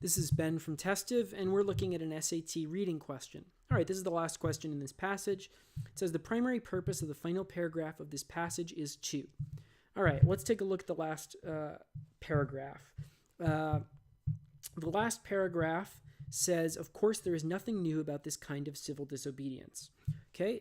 This is Ben from Testive, and we're looking at an SAT reading question. All right, this is the last question in this passage. It says the primary purpose of the final paragraph of this passage is to. All right, let's take a look at the last paragraph. The last paragraph says, of course, there is nothing new about this kind of civil disobedience. Okay,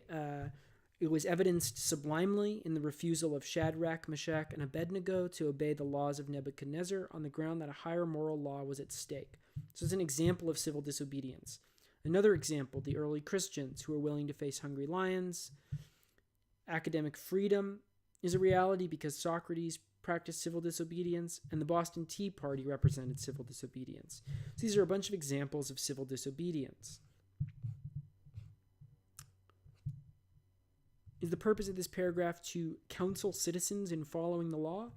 it was evidenced sublimely in the refusal of Shadrach, Meshach, and Abednego to obey the laws of Nebuchadnezzar on the ground that a higher moral law was at stake. So it's an example of civil disobedience. Another example, the early Christians who are willing to face hungry lions. Academic freedom is a reality because Socrates practiced civil disobedience, and the Boston Tea Party represented civil disobedience. So these are a bunch of examples of civil disobedience. Is the purpose of this paragraph to counsel citizens in following the law?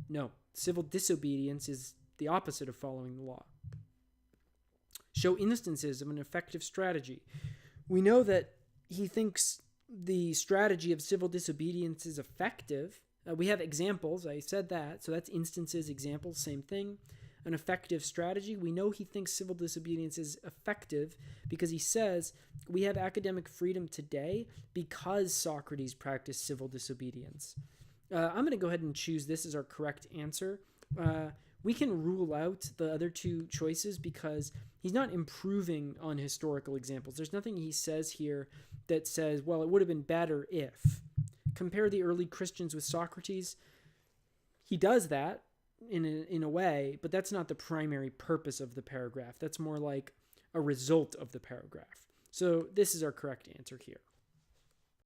No. Civil disobedience is the opposite of following the law. Show instances of an effective strategy. We know that he thinks the strategy of civil disobedience is effective. We have examples. I said that. So that's instances, examples, same thing. An effective strategy. We know he thinks civil disobedience is effective because he says we have academic freedom today because Socrates practiced civil disobedience. I'm going to go ahead and choose this as our correct answer. We can rule out the other two choices because he's not improving on historical examples. There's nothing he says here that says, well, it would have been better if. Compare the early Christians with Socrates. He does that in a way, but that's not the primary purpose of the paragraph. That's more like a result of the paragraph. So this is our correct answer here.